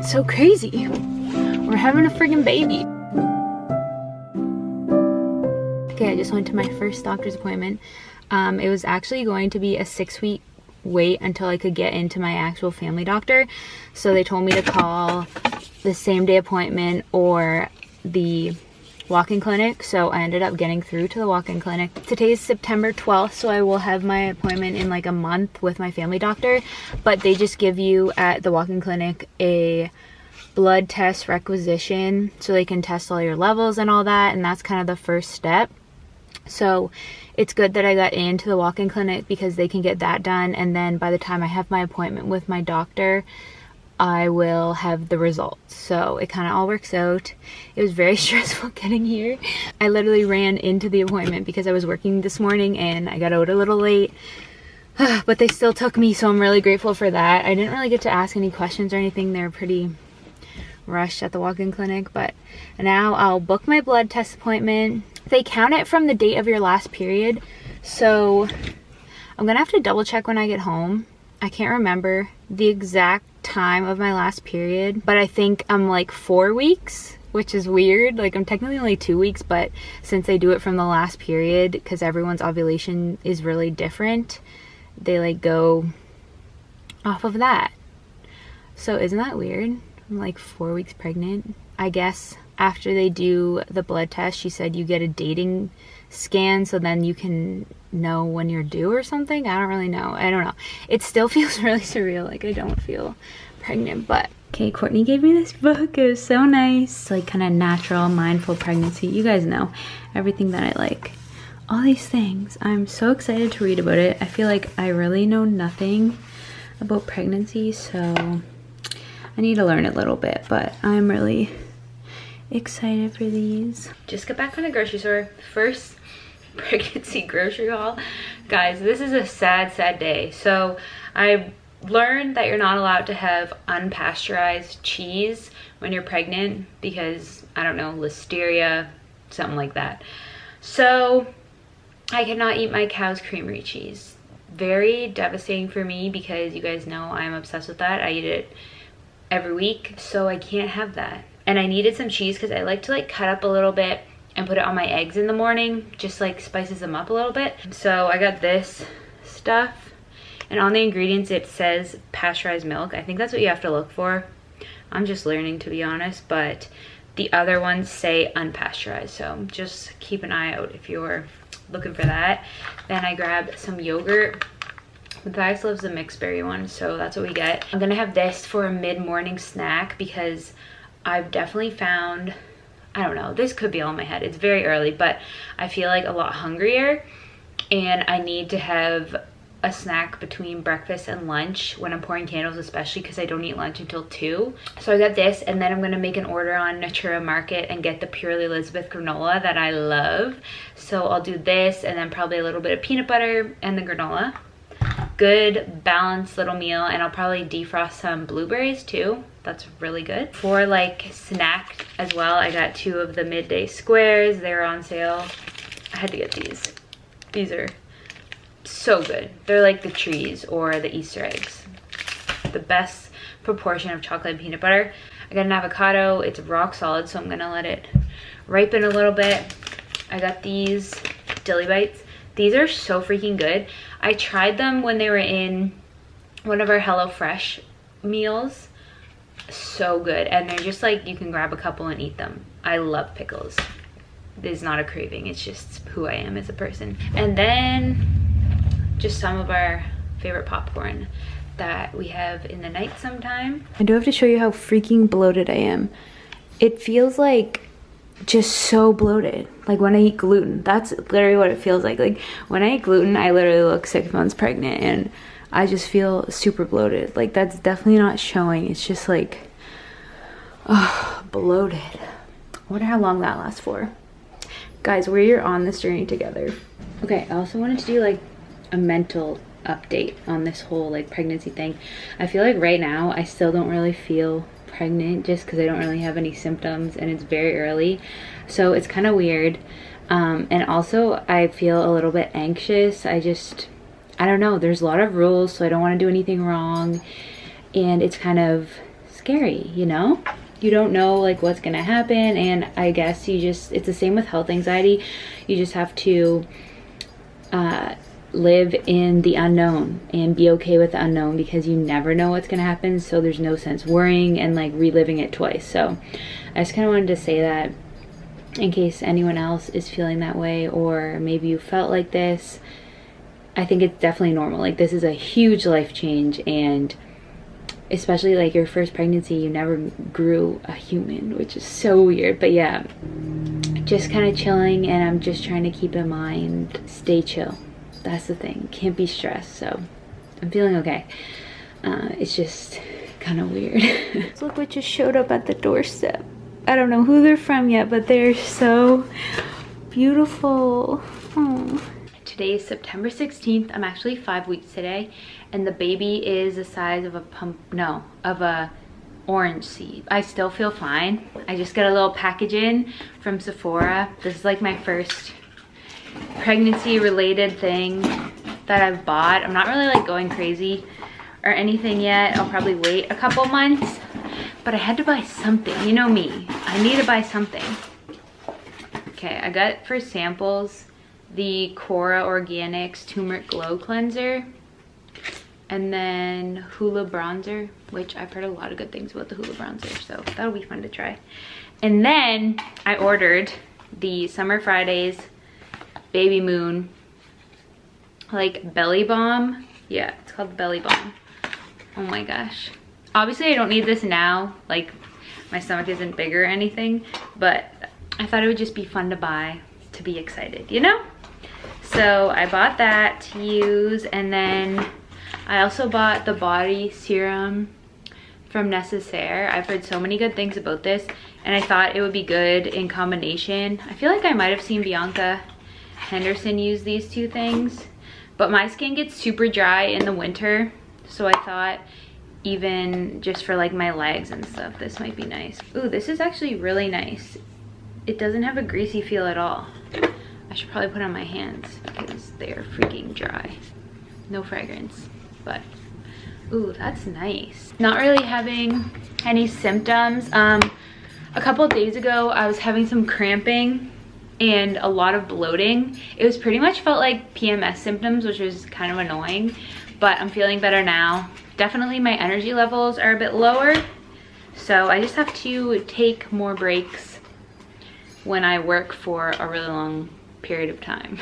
It's so crazy. We're having a friggin' baby. Okay, I just went to my first doctor's appointment. It was actually going to be a 6-week wait until I could get into my actual family doctor. So they told me to call the same day appointment or the walk-in clinic. So I ended up getting through to the walk-in clinic. Today is September 12th, so I will have my appointment in like a month with my family doctor. But they just give you at the walk-in clinic a blood test requisition so they can test all your levels and all that, and that's kind of the first step. So it's good that I got into the walk-in clinic because they can get that done, and then by the time I have my appointment with my doctor, I will have the results. So it kind of all works out. It was very stressful getting here. I literally ran into the appointment because I was working this morning and I got out a little late. But they still took me, so I'm really grateful for that. I didn't really get to ask any questions or anything. They were pretty rushed at the walk-in clinic, but now I'll book my blood test appointment. They count it from the date of your last period, so I'm gonna have to double check when I get home. I can't remember the exact time of my last period, but I think I'm like 4 weeks, which is weird. Like I'm technically only 2 weeks, but since they do it from the last period, because everyone's ovulation is really different, they like go off of that. So isn't that weird? I'm like 4 weeks pregnant. I guess after they do the blood test, she said you get a dating scan so then you can know when you're due or something. I don't really know. I don't know. It still feels really surreal. Like I don't feel pregnant, but okay, Courtney gave me this book. It was so nice. Like kind of natural, mindful pregnancy. You guys know everything that I like. All these things. I'm so excited to read about it. I feel like I really know nothing about pregnancy, so I need to learn a little bit, but I'm really excited for these. Just got back from the grocery store. First pregnancy grocery haul. Guys, this is a sad day. So I learned that you're not allowed to have unpasteurized cheese when you're pregnant because, I don't know, listeria, something like that. So I cannot eat my cow's creamery cheese. Very devastating for me because you guys know I'm obsessed with that. I eat it every week, so I can't have that. And I needed some cheese because I like to like cut up a little bit and put it on my eggs in the morning, just like spices them up a little bit. So I got this stuff, and on the ingredients it says pasteurized milk. I think that's what you have to look for. I'm just learning, to be honest, but the other ones say unpasteurized, so just keep an eye out if you're looking for that. Then I grabbed some yogurt. Matthias loves the mixed berry one, so that's what we get. I'm gonna have this for a mid-morning snack because I've definitely found, I don't know, this could be all in my head. It's very early, but I feel like a lot hungrier, and I need to have a snack between breakfast and lunch when I'm pouring candles, especially because I don't eat lunch until 2. So I got this, and then I'm gonna make an order on Natura Market and get the Purely Elizabeth granola that I love. So I'll do this, and then probably a little bit of peanut butter and the granola. Good balanced little meal, and I'll probably defrost some blueberries too. That's really good. For like snack as well, I got 2 of the midday squares. They were on sale. I had to get these. These are so good. They're like the trees or the Easter eggs. The best proportion of chocolate and peanut butter. I got an avocado. It's rock solid, so I'm gonna let it ripen a little bit. I got these Dilly Bites. These are so freaking good. I tried them when they were in one of our HelloFresh meals. So good. And they're just like, you can grab a couple and eat them. I love pickles. This is not a craving. It's just who I am as a person. And then just some of our favorite popcorn that we have in the night sometime. I do have to show you how freaking bloated I am. It feels like just so bloated. Like when I eat gluten, that's literally what it feels like. Like when I eat gluten, I literally look 6 months pregnant and I just feel super bloated. Like that's definitely not showing. It's just like, oh, bloated. I wonder how long that lasts for. Guys, we're on this journey together. Okay, I also wanted to do like a mental update on this whole like pregnancy thing. I feel like right now I still don't really feel pregnant just because I don't really have any symptoms and it's very early, so it's kind of weird. And also I feel a little bit anxious. I don't know, there's a lot of rules, so I don't want to do anything wrong, and it's kind of scary, you know? You don't know like what's gonna happen, and I guess it's the same with health anxiety. You just have to live in the unknown and be okay with the unknown, because you never know what's gonna happen, so there's no sense worrying and like reliving it twice. So I just kind of wanted to say that in case anyone else is feeling that way, or maybe you felt like this. I think it's definitely normal. Like, this is a huge life change, and especially like your first pregnancy, you never grew a human, which is so weird. But yeah, just kind of chilling, and I'm just trying to keep in mind, stay chill. That's the thing, can't be stressed. So I'm feeling okay. It's just kind of weird. Look what just showed up at the doorstep. I don't know who they're from yet, but they're so beautiful. Oh. Today is September 16th. I'm actually 5 weeks today, and the baby is the size of a orange seed. I still feel fine. I just got a little package in from Sephora. This is like my first pregnancy related thing that I've bought. I'm not really like going crazy or anything yet. I'll probably wait a couple months, but I had to buy something. You know me, I need to buy something. Okay, I got for samples the Cora Organics Turmeric Glow Cleanser, and then Hula Bronzer, which I've heard a lot of good things about the Hula Bronzer, so that'll be fun to try. And then I ordered the Summer Fridays Baby Moon like belly balm. Yeah, it's called Belly Balm. Oh my gosh. Obviously I don't need this now, like my stomach isn't big or anything, but I thought it would just be fun to buy, to be excited, you know? So I bought that to use, and then I also bought the body serum from Necessaire. I've heard so many good things about this, and I thought it would be good in combination. I feel like I might have seen Bianca Henderson use these two things, but my skin gets super dry in the winter, so I thought even just for like my legs and stuff, this might be nice. Ooh, this is actually really nice. It doesn't have a greasy feel at all. I should probably put it on my hands because they're freaking dry. No fragrance, but ooh, that's nice. Not really having any symptoms. A couple of days ago, I was having some cramping and a lot of bloating. It was pretty much felt like PMS symptoms, which was kind of annoying, but I'm feeling better now. Definitely my energy levels are a bit lower, so I just have to take more breaks when I work for a really long period of time.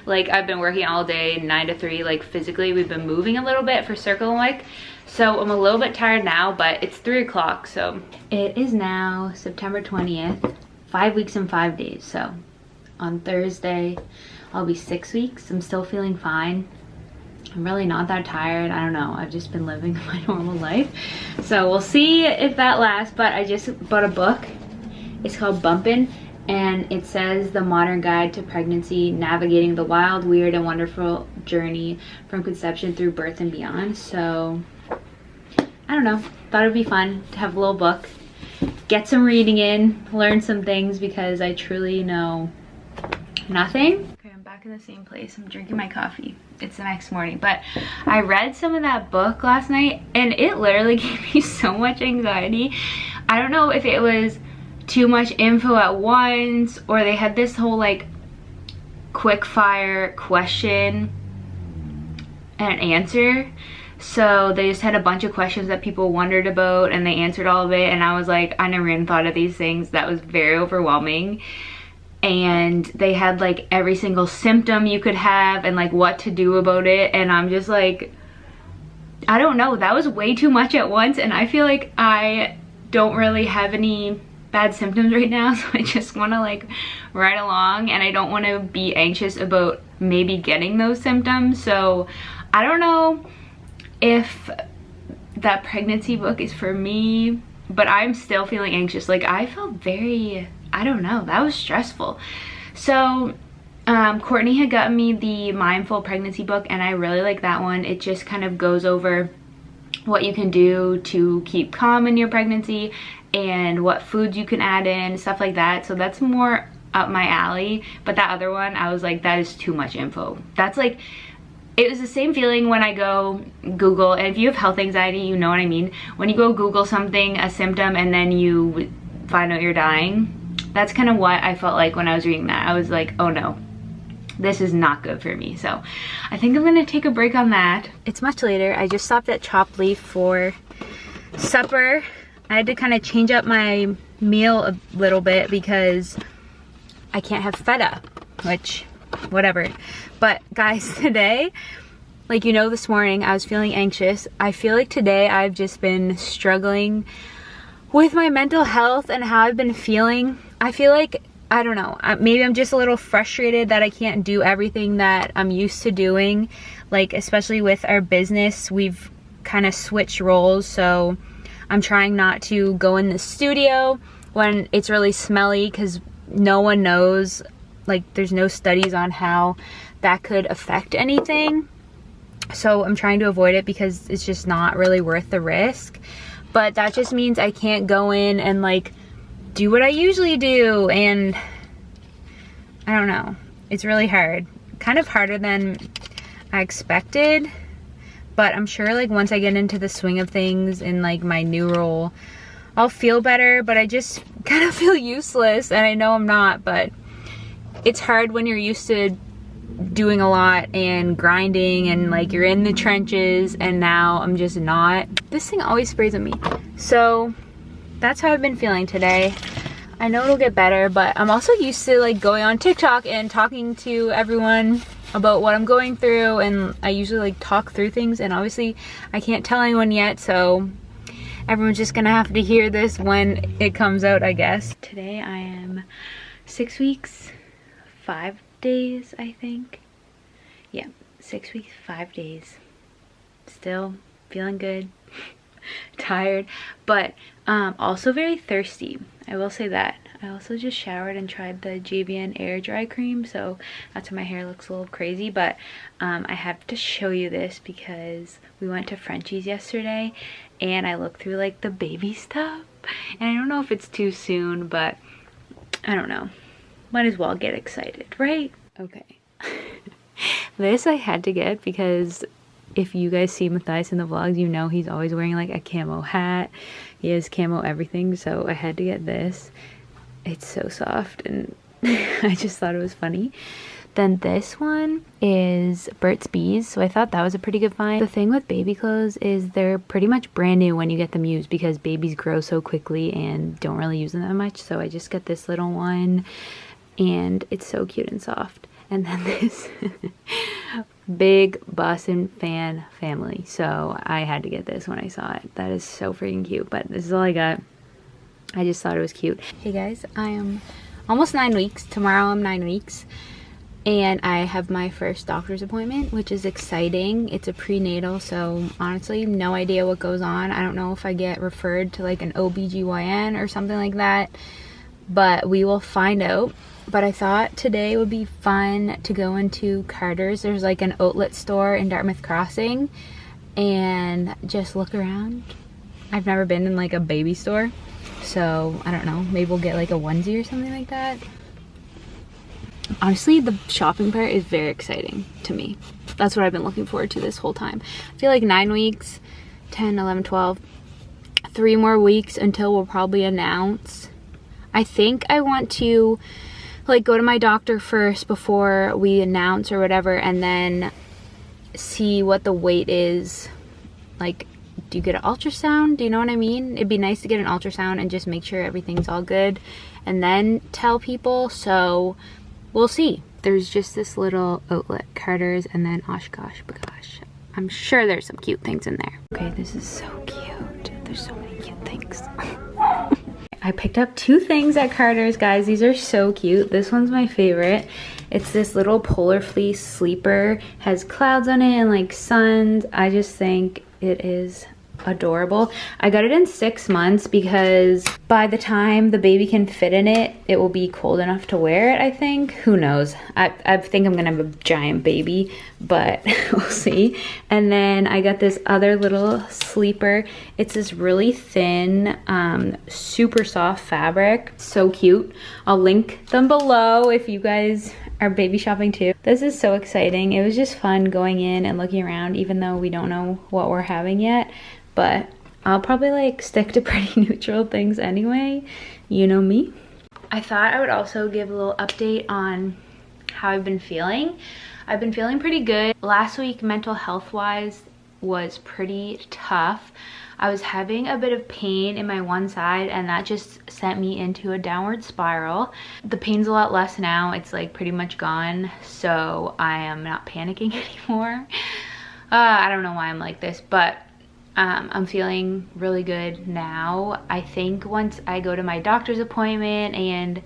Like, I've been working all day 9 to 3, like physically we've been moving a little bit for Circle and Wick, so I'm a little bit tired now, but it's 3 o'clock, so it is now September 20th, 5 weeks and 5 days. So on Thursday I'll be 6 weeks. I'm still feeling fine. I'm really not that tired. I don't know, I've just been living my normal life, so we'll see if that lasts. But I just bought a book. It's called Bumpin', and it says The Modern Guide to Pregnancy, Navigating the Wild, Weird, and Wonderful Journey from Conception through Birth and Beyond. So I don't know, thought it would be fun to have a little book, get some reading in, learn some things, because I truly know nothing. Okay, I'm back in the same place. I'm drinking my coffee. It's the next morning, but I read some of that book last night, and it literally gave me so much anxiety. I don't know if it was too much info at once, or they had this whole like quick fire question and answer. So they just had a bunch of questions that people wondered about, and they answered all of it, and I was like, I never even thought of these things. That was very overwhelming. And they had like every single symptom you could have and like what to do about it, and I'm just like, I don't know, that was way too much at once, and I feel like I don't really have any bad symptoms right now, so I just want to like ride along, and I don't want to be anxious about maybe getting those symptoms. So I don't know if that pregnancy book is for me, but I'm still feeling anxious. Like, I felt very, I don't know, that was stressful. So Courtney had gotten me the Mindful Pregnancy book, and I really like that one. It just kind of goes over what you can do to keep calm in your pregnancy and what foods you can add in, stuff like that. So that's more up my alley. But that other one, I was like, that is too much info. That's like it was the same feeling when I go Google, and if you have health anxiety, you know what I mean. When you go Google something, a symptom, and then you find out you're dying. That's kind of what I felt like when I was reading that. I was like, oh no, this is not good for me. So I think I'm gonna take a break on that. It's much later. I just stopped at Chopped Leaf for supper. I had to kind of change up my meal a little bit because I can't have feta, which, whatever. But guys, today, like, you know, this morning I was feeling anxious. I feel like today I've just been struggling with my mental health and how I've been feeling. I feel like, I don't know, maybe I'm just a little frustrated that I can't do everything that I'm used to doing. Like, especially with our business, we've kind of switched roles. So I'm trying not to go in the studio when it's really smelly, because no one knows, like, there's no studies on how that could affect anything. So I'm trying to avoid it because it's just not really worth the risk. But that just means I can't go in and like do what I usually do, and I don't know, it's really hard, kind of harder than I expected. But I'm sure, like, once I get into the swing of things in like my new role, I'll feel better. But I just kind of feel useless, and I know I'm not, but it's hard when you're used to doing a lot and grinding and like you're in the trenches, and now I'm just not. This thing always sprays at me. So that's how I've been feeling today. I know it'll get better, but I'm also used to like going on TikTok and talking to everyone about what I'm going through, and I usually like talk through things, and obviously I can't tell anyone yet, so everyone's just gonna have to hear this when it comes out, I guess. Today I am 6 weeks, 5 days, I think. Yeah, 6 weeks, 5 days. Still feeling good, tired, but also very thirsty. I will say that. I also just showered and tried the JVN air dry cream, so that's why my hair looks a little crazy. But I have to show you this because we went to Frenchie's yesterday and I looked through like the baby stuff, and I don't know if it's too soon, but I don't know. Might as well get excited, right? Okay. This I had to get because if you guys see Matthias in the vlogs, you know he's always wearing like a camo hat. He has camo everything, so I had to get this. It's so soft, and I just thought it was funny. Then this one is Burt's Bees, so I thought that was a pretty good find. The thing with baby clothes is they're pretty much brand new when you get them used, because babies grow so quickly and don't really use them that much. So I just got this little one, and it's so cute and soft. And then this big Boston fan family, so I had to get this when I saw it. That is so freaking cute, but this is all I got. I just thought it was cute. Hey guys, I am almost 9 weeks. Tomorrow I'm 9 weeks, and I have my first doctor's appointment, which is exciting. It's a prenatal, so honestly, no idea what goes on. I don't know if I get referred to like an OBGYN or something like that, but we will find out. But I thought today would be fun to go into Carter's. There's like an outlet store in Dartmouth Crossing, and just look around. I've never been in like a baby store, so I don't know, maybe we'll get like a onesie or something like that. Honestly, the shopping part is very exciting to me. That's what I've been looking forward to this whole time. I feel like 9 weeks, 10, 11, 12, 3 more weeks until we'll probably announce. I think I want to like go to my doctor first before we announce or whatever, and then see what the weight is. Like, do you get an ultrasound? Do you know what I mean? It'd be nice to get an ultrasound and just make sure everything's all good and then tell people. So we'll see. There's just this little outlet, Carter's, and then Oshkosh Bagosh. I'm sure there's some cute things in there. Okay, this is so cute. There's so many cute things. I picked up 2 things at Carter's, guys. These are so cute. This one's my favorite. It's this little polar fleece sleeper. Has clouds on it and like suns. I just think it is adorable. I got it in 6 months because by the time the baby can fit in it, it will be cold enough to wear it, I think. Who knows? I think I'm gonna have a giant baby, but we'll see. And then I got this other little sleeper. It's this really thin, super soft fabric. So cute. I'll link them below if you guys are baby shopping too. This is so exciting. It was just fun going in and looking around, even though we don't know what we're having yet. But I'll probably like stick to pretty neutral things anyway. You know me. I thought I would also give a little update on how I've been feeling. I've been feeling pretty good. Last week, mental health wise, was pretty tough. I was having a bit of pain in my one side, and that just sent me into a downward spiral. The pain's a lot less now. It's like pretty much gone, so I am not panicking anymore. I don't know why I'm like this, but I'm feeling really good now. I think once I go to my doctor's appointment and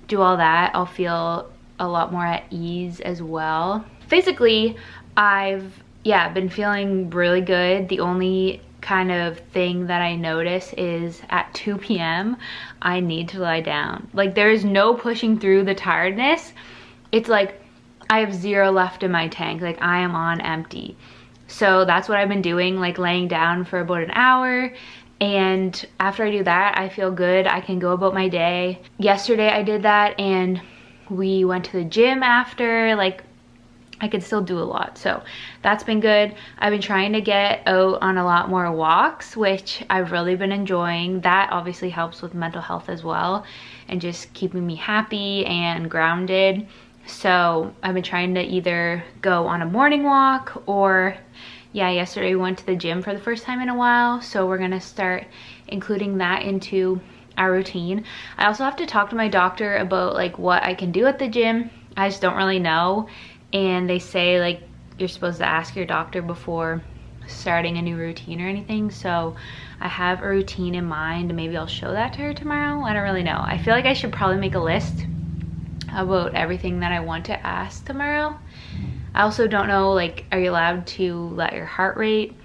do all that, I'll feel a lot more at ease as well. Physically, I've been feeling really good. The only kind of thing that I notice is at 2 p.m. I need to lie down. Like, there is no pushing through the tiredness. It's like I have 0 left in my tank. Like, I am on empty. So that's what I've been doing, like laying down for about an hour. And after I do that, I feel good. I can go about my day. Yesterday I did that, and we went to the gym after. Like, I could still do a lot, so that's been good. I've been trying to get out on a lot more walks, which I've really been enjoying. That obviously helps with mental health as well, and just keeping me happy and grounded. So I've been trying to either go on a morning walk, or yesterday we went to the gym for the first time in a while, so we're gonna start including that into our routine. I also have to talk to my doctor about like what I can do at the gym. I just don't really know. And they say like you're supposed to ask your doctor before starting a new routine or anything. So I have a routine in mind. Maybe I'll show that to her tomorrow. I don't really know. I feel like I should probably make a list about everything that I want to ask tomorrow. I also don't know, like, are you allowed to let your heart rate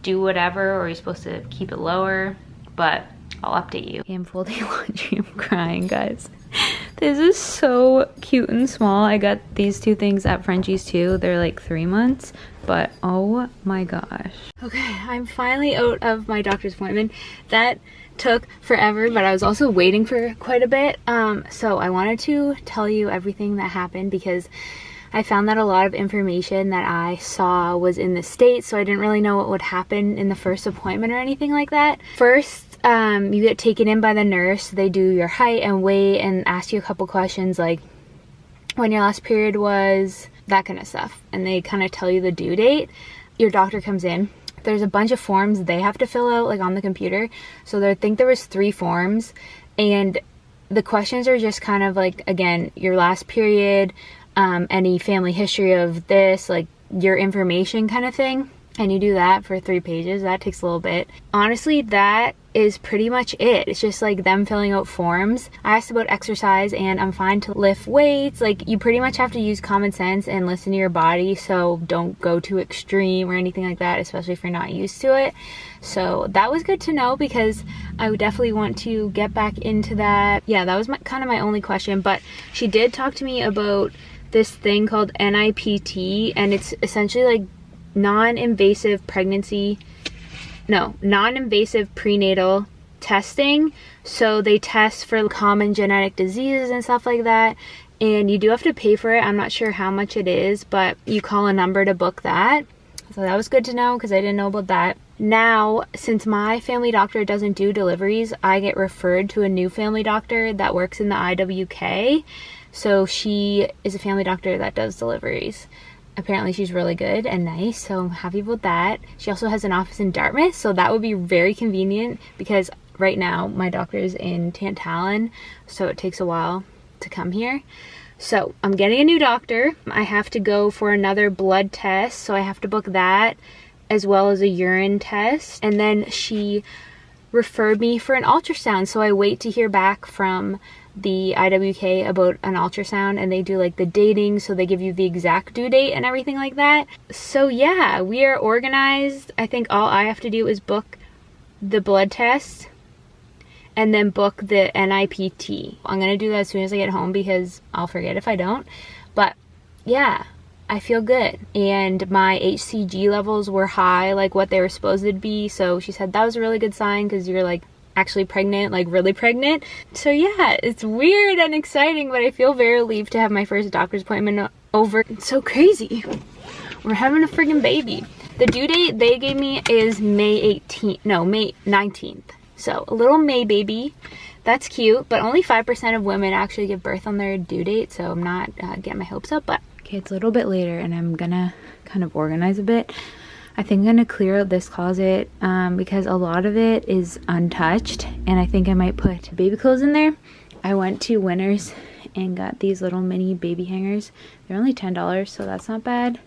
do whatever, or are you supposed to keep it lower? But I'll update you. I'm folding laundry. I'm crying, guys. This is so cute and small. I got these 2 things at Frenchie's too. They're like 3 months, but oh my gosh. Okay, I'm finally out of my doctor's appointment. That took forever, but I was also waiting for quite a bit. So I wanted to tell you everything that happened, because I found that a lot of information that I saw was in the States, so I didn't really know what would happen in the first appointment or anything like that. First, you get taken in by the nurse. They do your height and weight and ask you a couple questions like when your last period was, that kind of stuff. And they kind of tell you the due date. Your doctor comes in. There's a bunch of forms they have to fill out like on the computer. So I think there was 3 forms, and the questions are just kind of like, again, your last period, any family history of this, like your information kind of thing. And you do that for 3 pages. That takes a little bit. Honestly, that is pretty much it. It's just like them filling out forms. I asked about exercise, and I'm fine to lift weights. Like, you pretty much have to use common sense and listen to your body, so don't go too extreme or anything like that, especially if you're not used to it. So that was good to know, because I would definitely want to get back into that. Yeah, that was kind of my only question, but she did talk to me about this thing called NIPT, and it's essentially like non-invasive prenatal testing. So they test for common genetic diseases and stuff like that, and you do have to pay for it. I'm not sure how much it is, but you call a number to book that. So that was good to know, because I didn't know about that. Now, since my family doctor doesn't do deliveries, I get referred to a new family doctor that works in the IWK. So she is a family doctor that does deliveries. Apparently she's really good and nice, so I'm happy about that. She also has an office in Dartmouth, so that would be very convenient, because right now my doctor is in Tantallon, so it takes a while to come here. So I'm getting a new doctor. I have to go for another blood test, so I have to book that, as well as a urine test. And then she referred me for an ultrasound, so I wait to hear back from the IWK about an ultrasound, and they do like the dating, so they give you the exact due date and everything like that. So yeah, we are organized. I think all I have to do is book the blood test and then book the NIPT. I'm gonna do that as soon as I get home because I'll forget if I don't. But yeah, I feel good. And my HCG levels were high, like what they were supposed to be. So she said that was a really good sign because you're like actually pregnant, like really pregnant. So yeah, it's weird and exciting, but I feel very relieved to have my first doctor's appointment over. It's so crazy. We're having a friggin' baby. The due date they gave me is May 19th. So a little May baby. That's cute, but only 5% of women actually give birth on their due date, so I'm not getting my hopes up. But okay, it's a little bit later and I'm gonna kind of organize a bit. I think I'm gonna clear out this closet because a lot of it is untouched, and I think I might put baby clothes in there. I went to Winners and got these little mini baby hangers. They're only $10, so that's not bad.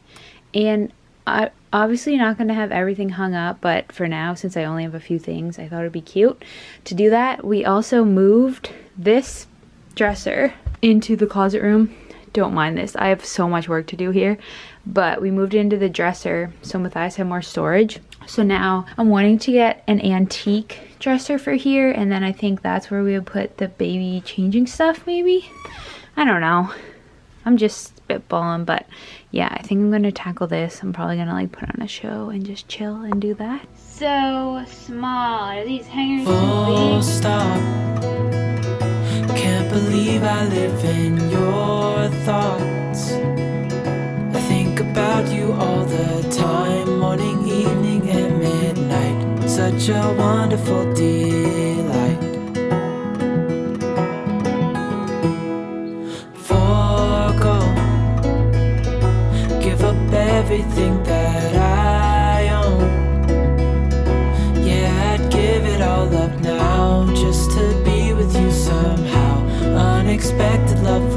And I obviously not going to have everything hung up, but for now, since I only have a few things, I thought it'd be cute to do that. We also moved this dresser into the closet room. Don't mind this, I have so much work to do here, but we moved it into the dresser so Matthias had more storage. So now I'm wanting to get an antique dresser for here, and then I think that's where we would put the baby changing stuff, maybe. I don't know, I'm just spitballing, but yeah, I think I'm gonna tackle this. I'm probably gonna like put on a show and just chill and do that. So small. Are these hangers too big? Stop. Can't believe I live in your thoughts. I think about you all the time, morning, evening, and midnight. Such a wonderful delight. Everything that I own, yeah, I'd give it all up now just to be with you somehow. Unexpected love